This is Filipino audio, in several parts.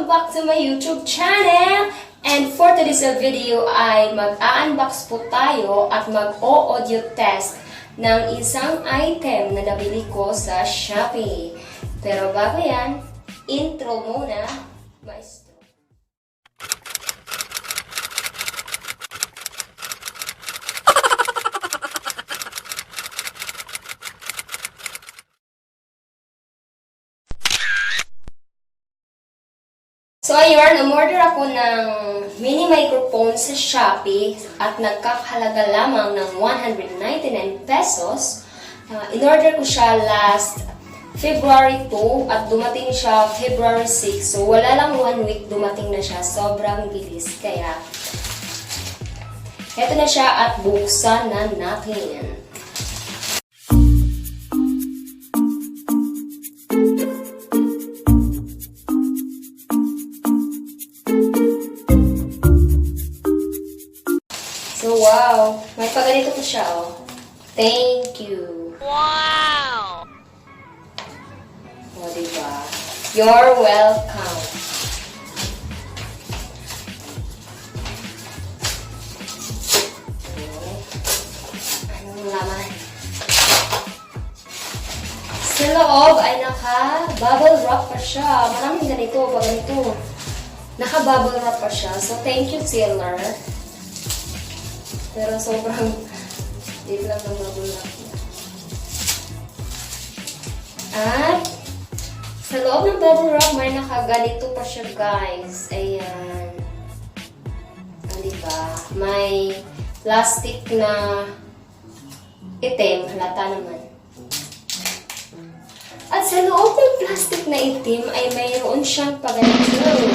back to my YouTube channel! And for today's video ay mag-unbox po tayo at mag-audio test ng isang item na nabili ko sa Shopee. Pero bago yan, intro muna, maestro. So ayun, umorder ako ng mini microphone sa Shopee at nagkakahalaga lamang ng 199 pesos. In-order ko siya last February 2 at dumating siya February 6. So wala lang 1 week dumating na siya. Sobrang bilis. Kaya eto na siya at buksan na natin. So, wow. May paganito ko siya, oh. Thank you. Wow! O, diba? You're welcome. Okay. Anong laman? Sa loob ay naka-bubble wrap pa siya. Maraming ganito, pag ganito. Naka-bubble wrap pa siya. So, thank you, seller. Pero sobrang deep lang ng bubble wrap niya. At sa loob ng bubble wrap, may nakaganito pa siya, guys. Ayan. Diba? May plastic na itim. Halata naman. At sa loob ng plastic na itim ay mayroon siyang paganito.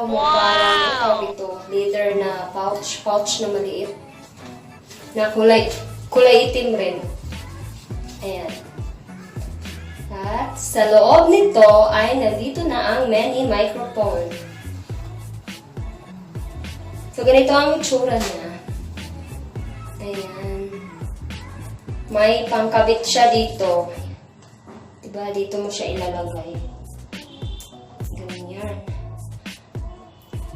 Wow! Ito, leather na pouch na maliit. Na kulay itim rin. Ayan. At sa loob nito ay nandito na ang mini microphone. So, ganito ang itsura niya. Ayan. May pangkabit siya dito. Diba, dito mo siya ilalagay. Ganyan.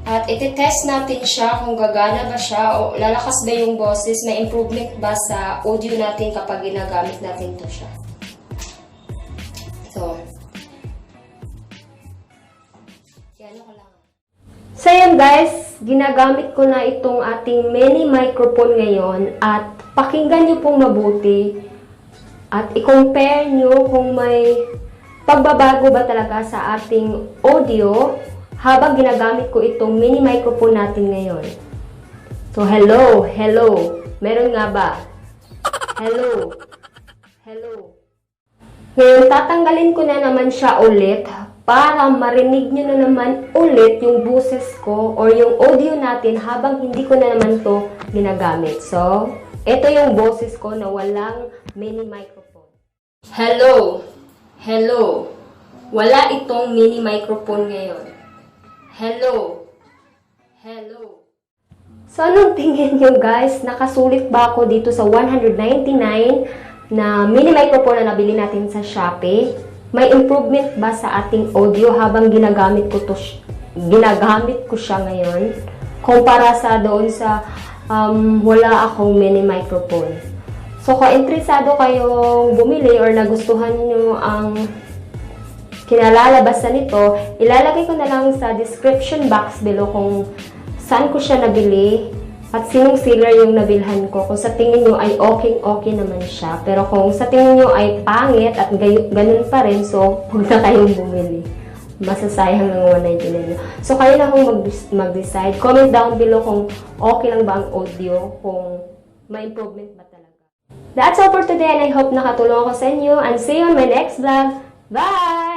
At iti-test natin siya kung gagana ba siya o lalakas ba yung boses, may improvement ba sa audio natin kapag ginagamit natin to siya. So, yan ako lang. So yan guys, ginagamit ko na itong ating mini microphone ngayon at pakinggan nyo pong mabuti at i-compare nyo kung may pagbabago ba talaga sa ating audio habang ginagamit ko itong mini microphone natin ngayon. So, hello. Meron nga ba? Hello. Ngayon, tatanggalin ko na naman siya ulit para marinig nyo na naman ulit yung boses ko or yung audio natin habang hindi ko na naman to ginagamit. So, ito yung boses ko na walang mini microphone. Hello. Wala itong mini microphone ngayon. Hello. So, anong tingin nyo guys? Nakasulit ba ako dito sa 199 na mini microphone na nabili natin sa Shopee? May improvement ba sa ating audio habang ginagamit ko siya ngayon? Kumpara sa doon sa wala akong mini microphone. So, kung interesado kayong bumili or nagustuhan nyo ang kinalalabasan nito, ilalagay ko na lang sa description box below kung saan ko siya nabili at sinong seller yung nabilhan ko. Kung sa tingin nyo ay okay naman siya. Pero kung sa tingin nyo ay pangit at ganun pa rin, so huwag na kayong bumili. Masasayang ng 199. So kayo na kung mag-decide. Comment down below kung okay lang ba ang audio, kung may improvement ba talaga. That's all for today and I hope nakatulong ako sa inyo and see you on my next vlog. Bye!